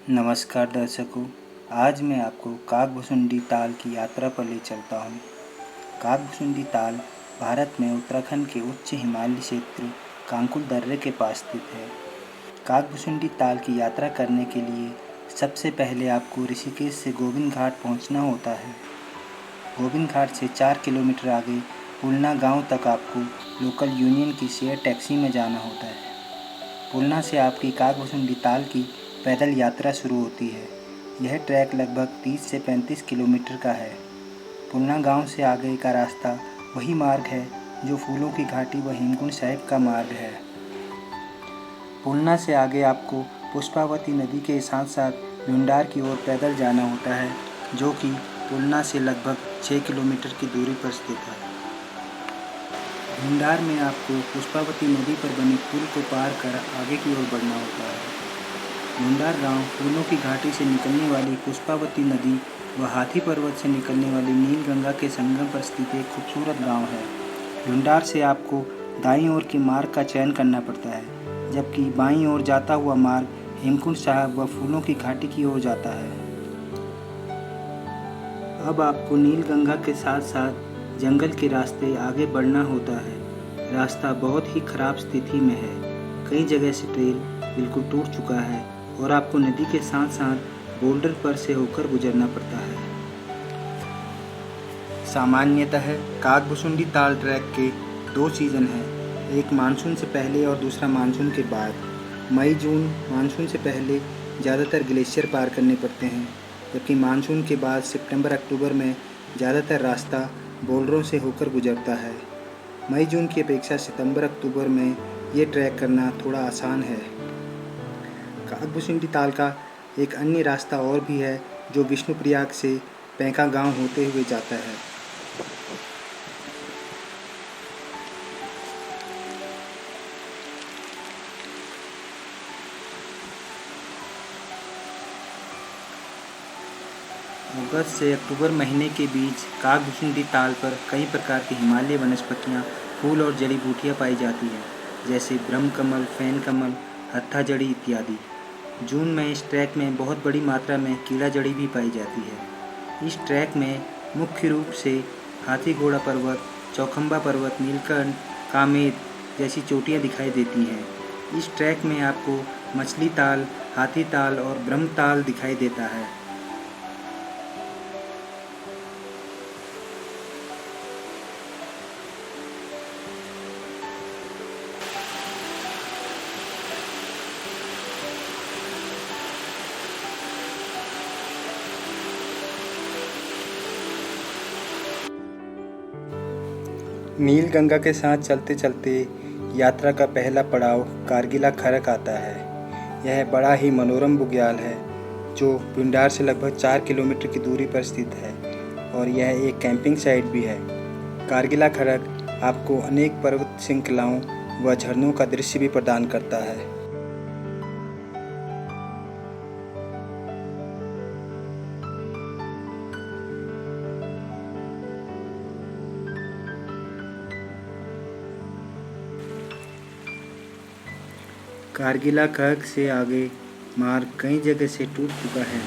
नमस्कार दर्शकों, आज मैं आपको काकभुसुंडी ताल की यात्रा पर ले चलता हूँ। काकभुसुंडी ताल भारत में उत्तराखंड के उच्च हिमालयी क्षेत्र कांकुल दर्रे के पास स्थित है। काकभुसुंडी ताल की यात्रा करने के लिए सबसे पहले आपको ऋषिकेश से गोविंद घाट पहुँचना होता है। गोविंद घाट से 4 किलोमीटर आगे पुलना गांव तक आपको लोकल यूनियन की शेयर टैक्सी में जाना होता है। पुलना से आपकी काकभुसुंडी ताल की पैदल यात्रा शुरू होती है। यह ट्रैक लगभग 30 से 35 किलोमीटर का है। पुलना गांव से आगे का रास्ता वही मार्ग है जो फूलों की घाटी व हेमकुंड साहिब का मार्ग है। पुलना से आगे आपको पुष्पावती नदी के साथ साथ भुंडार की ओर पैदल जाना होता है, जो कि पुलना से लगभग 6 किलोमीटर की दूरी पर स्थित है। भुंडार में आपको पुष्पावती नदी पर बने पुल को पार कर आगे की ओर बढ़ना होता है। भुंडार गांव फूलों की घाटी से निकलने वाली पुष्पावती नदी व हाथी पर्वत से निकलने वाली नीलगंगा के संगम पर स्थित एक खूबसूरत गांव है। भुंडार से आपको दाईं ओर के मार्ग का चयन करना पड़ता है, जबकि बाईं ओर जाता हुआ मार्ग हेमकुंड साहिब व फूलों की घाटी की ओर जाता है। अब आपको नीलगंगा के साथ साथ जंगल के रास्ते आगे बढ़ना होता है। रास्ता बहुत ही खराब स्थिति में है। कई जगह से ट्रेल बिल्कुल टूट चुका है और आपको नदी के साथ साथ बोल्डर पर से होकर गुजरना पड़ता है। सामान्यतः काकभुसुंडी ताल ट्रैक के 2 सीज़न हैं, एक मानसून से पहले और दूसरा मानसून के बाद। मई जून मानसून से पहले ज़्यादातर ग्लेशियर पार करने पड़ते हैं, जबकि मानसून के बाद सितंबर अक्टूबर में ज़्यादातर रास्ता बोल्डरों से होकर गुजरता है। मई जून की अपेक्षा सितंबर अक्टूबर में ये ट्रैक करना थोड़ा आसान है। काकभुसुंडी ताल का एक अन्य रास्ता और भी है, जो विष्णुप्रयाग से पैंका गांव होते हुए जाता है। अगस्त से अक्टूबर महीने के बीच काकभुसुंडी ताल पर कई प्रकार की हिमालयी वनस्पतियाँ, फूल और जड़ी बूटियाँ पाई जाती हैं, जैसे ब्रह्मकमल, फैन कमल, हत्था जड़ी इत्यादि। जून में इस ट्रैक में बहुत बड़ी मात्रा में कीड़ा जड़ी भी पाई जाती है। इस ट्रैक में मुख्य रूप से हाथी घोड़ा पर्वत, चौखंबा पर्वत, नीलकंठ, कामेद जैसी चोटियाँ दिखाई देती हैं। इस ट्रैक में आपको मछली ताल, हाथी ताल और ब्रह्म ताल दिखाई देता है। नीलगंगा के साथ चलते चलते यात्रा का पहला पड़ाव कारगिला खरक आता है। यह बड़ा ही मनोरम बुग्याल है, जो भुंडार से लगभग 4 किलोमीटर की दूरी पर स्थित है और यह एक कैंपिंग साइट भी है। कारगिला खरक आपको अनेक पर्वत श्रृंखलाओं व झरनों का दृश्य भी प्रदान करता है। कारगिला खरक से आगे मार्ग कई जगह से टूट चुका है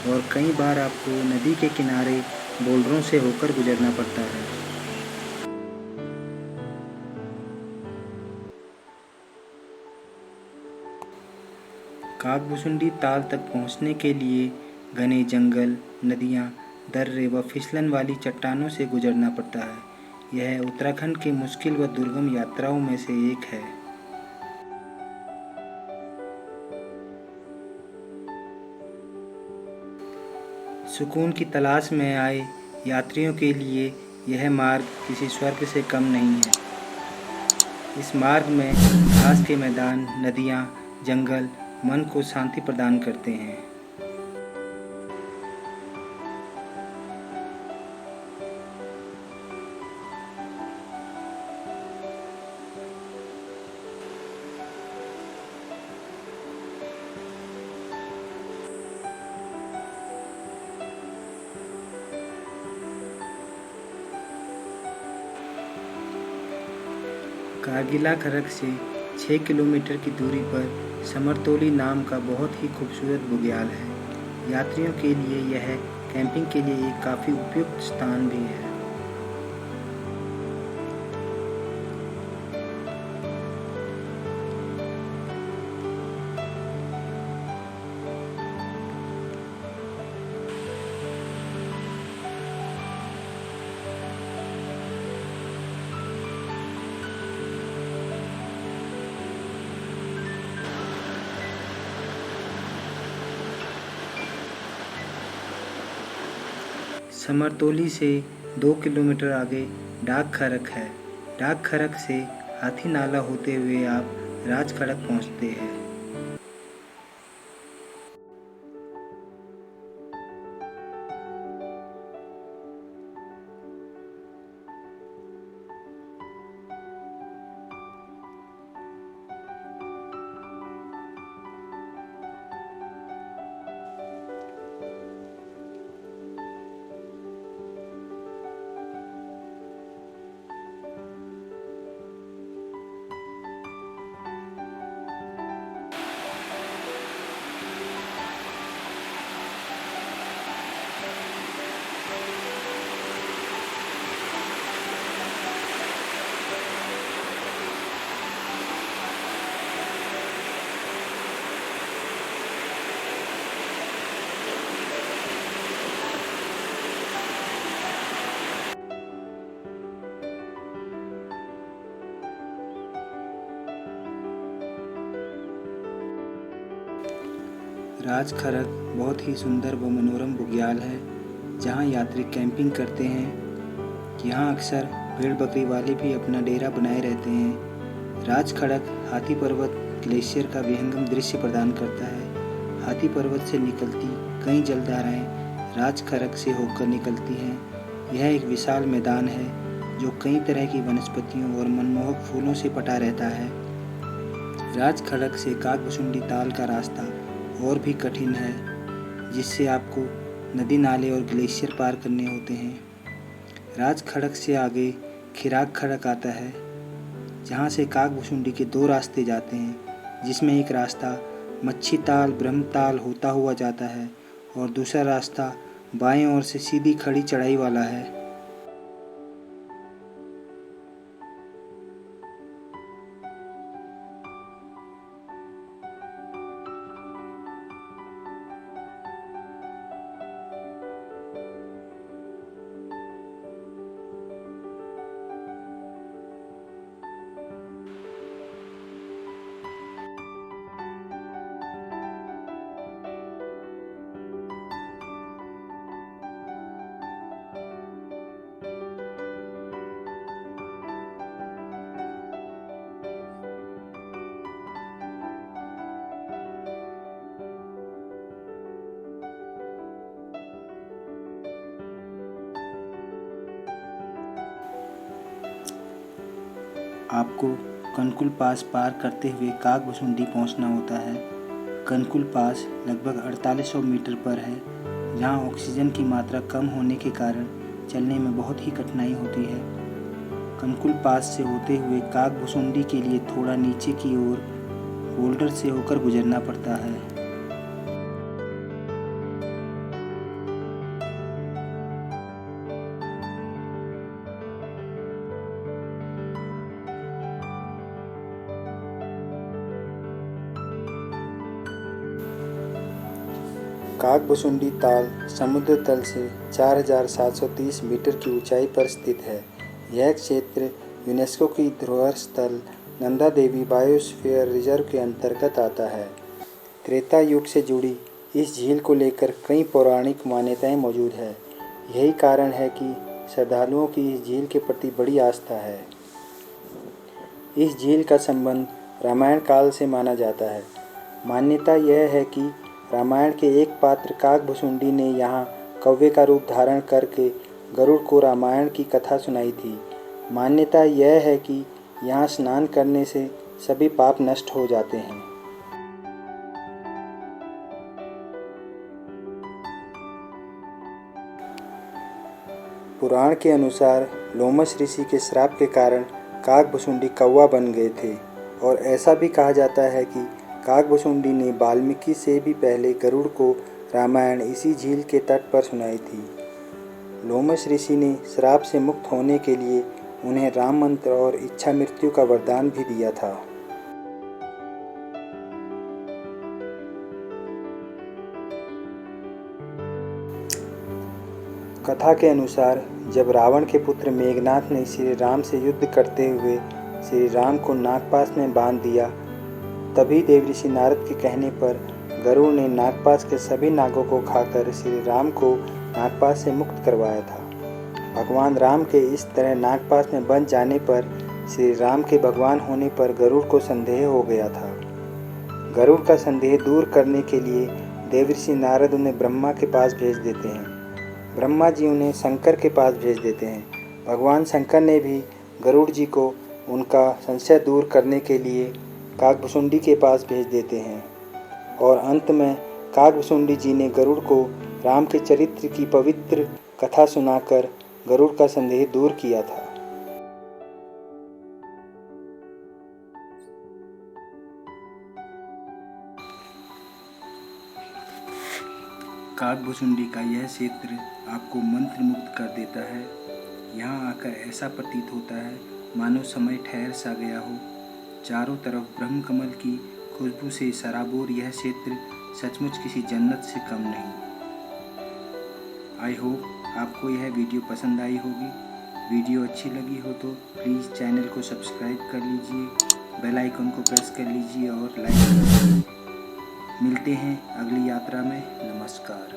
और कई बार आपको नदी के किनारे बोल्डरों से होकर गुजरना पड़ता है। काकभुसुंडी ताल तक पहुंचने के लिए घने जंगल, नदियां, दर्रे व फिसलन वाली चट्टानों से गुजरना पड़ता है। यह उत्तराखंड की मुश्किल व दुर्गम यात्राओं में से एक है। सुकून की तलाश में आए यात्रियों के लिए यह मार्ग किसी स्वर्ग से कम नहीं है। इस मार्ग में घास के मैदान, नदियाँ, जंगल मन को शांति प्रदान करते हैं। कारगिला खरक से 6 किलोमीटर की दूरी पर समरतोली नाम का बहुत ही खूबसूरत बुग्याल है। यात्रियों के लिए यह कैंपिंग के लिए एक काफ़ी उपयुक्त स्थान भी है। समरतोली से 2 किलोमीटर आगे डाक खरक है। डाक खरक से हाथी नाला होते हुए आप राज खड़क पहुँचते हैं। राज खरक बहुत ही सुंदर व मनोरम बुग्याल है जहाँ यात्री कैंपिंग करते हैं। यहाँ अक्सर भेड़ बकरी वाले भी अपना डेरा बनाए रहते हैं। राज खड़क हाथी पर्वत ग्लेशियर का विहंगम दृश्य प्रदान करता है। हाथी पर्वत से निकलती कई जलधाराएं राज खड़क से होकर निकलती हैं। यह एक विशाल मैदान है जो कई तरह की वनस्पतियों और मनमोहक फूलों से पटा रहता है। राज खड़क से काकभुसुंडी ताल का रास्ता और भी कठिन है, जिससे आपको नदी नाले और ग्लेशियर पार करने होते हैं। राज खड़क से आगे खिराक खड़क आता है, जहाँ से काकभुसुंडी के 2 रास्ते जाते हैं, जिसमें एक रास्ता मच्छी ताल ब्रह्मताल होता हुआ जाता है और दूसरा रास्ता बाएं ओर से सीधी खड़ी चढ़ाई वाला है। आपको कनकुल पास पार करते हुए काकभुसुंडी पहुंचना होता है। कनकुल पास लगभग 4800 मीटर पर है, जहां ऑक्सीजन की मात्रा कम होने के कारण चलने में बहुत ही कठिनाई होती है। कनकुल पास से होते हुए काकभुसुंडी के लिए थोड़ा नीचे की ओर बोल्डर से होकर गुजरना पड़ता है। काकभुसुंडी ताल समुद्र तल से 4730 मीटर की ऊंचाई पर स्थित है। यह क्षेत्र यूनेस्को की धरोहर स्थल नंदा देवी बायोस्फीयर रिजर्व के अंतर्गत आता है। त्रेता युग से जुड़ी इस झील को लेकर कई पौराणिक मान्यताएं मौजूद है। यही कारण है कि श्रद्धालुओं की इस झील के प्रति बड़ी आस्था है। इस झील का संबंध रामायण काल से माना जाता है। मान्यता यह है कि रामायण के एक पात्र काकभुसुंडी ने यहाँ कौवे का रूप धारण करके गरुड़ को रामायण की कथा सुनाई थी। मान्यता यह है कि यहाँ स्नान करने से सभी पाप नष्ट हो जाते हैं। पुराण के अनुसार लोमश ऋषि के श्राप के कारण काकभुसुंडी कौवा बन गए थे। और ऐसा भी कहा जाता है कि काकभुसुंडी ने वाल्मीकि से भी पहले गरुड़ को रामायण इसी झील के तट पर सुनाई थी। लोमश ऋषि ने श्राप से मुक्त होने के लिए उन्हें राम मंत्र और इच्छा मृत्यु का वरदान भी दिया था। कथा के अनुसार जब रावण के पुत्र मेघनाथ ने श्री राम से युद्ध करते हुए श्री राम को नागपाश में बांध दिया, तभी देवऋषि नारद के कहने पर गरुड़ ने नागपाश के सभी नागों को खाकर श्री राम को नागपाश से मुक्त करवाया था। भगवान राम के इस तरह नागपाश में बंध जाने पर श्री राम के भगवान होने पर गरुड़ को संदेह हो गया था। गरुड़ का संदेह दूर करने के लिए देवऋषि नारद उन्हें ब्रह्मा के पास भेज देते हैं। ब्रह्मा जी उन्हें शंकर के पास भेज देते हैं। भगवान शंकर ने भी गरुड़ जी को उनका संशय दूर करने के लिए काकभुसुंडी के पास भेज देते हैं और अंत में काकभुसुंडी जी ने गरुड़ को राम के चरित्र की पवित्र कथा सुनाकर गरुड़ का संदेह दूर किया था। काकभुसुंडी का यह क्षेत्र आपको मंत्र मुक्त कर देता है। यहाँ आकर ऐसा प्रतीत होता है मानो समय ठहर सा गया हो। चारों तरफ ब्रह्म कमल की खुशबू से सराबोर यह क्षेत्र सचमुच किसी जन्नत से कम नहीं। आई होप आपको यह वीडियो पसंद आई होगी। वीडियो अच्छी लगी हो तो प्लीज़ चैनल को सब्सक्राइब कर लीजिए, बेल आइकन को प्रेस कर लीजिए और लाइक कर लीजिए। मिलते हैं अगली यात्रा में। नमस्कार।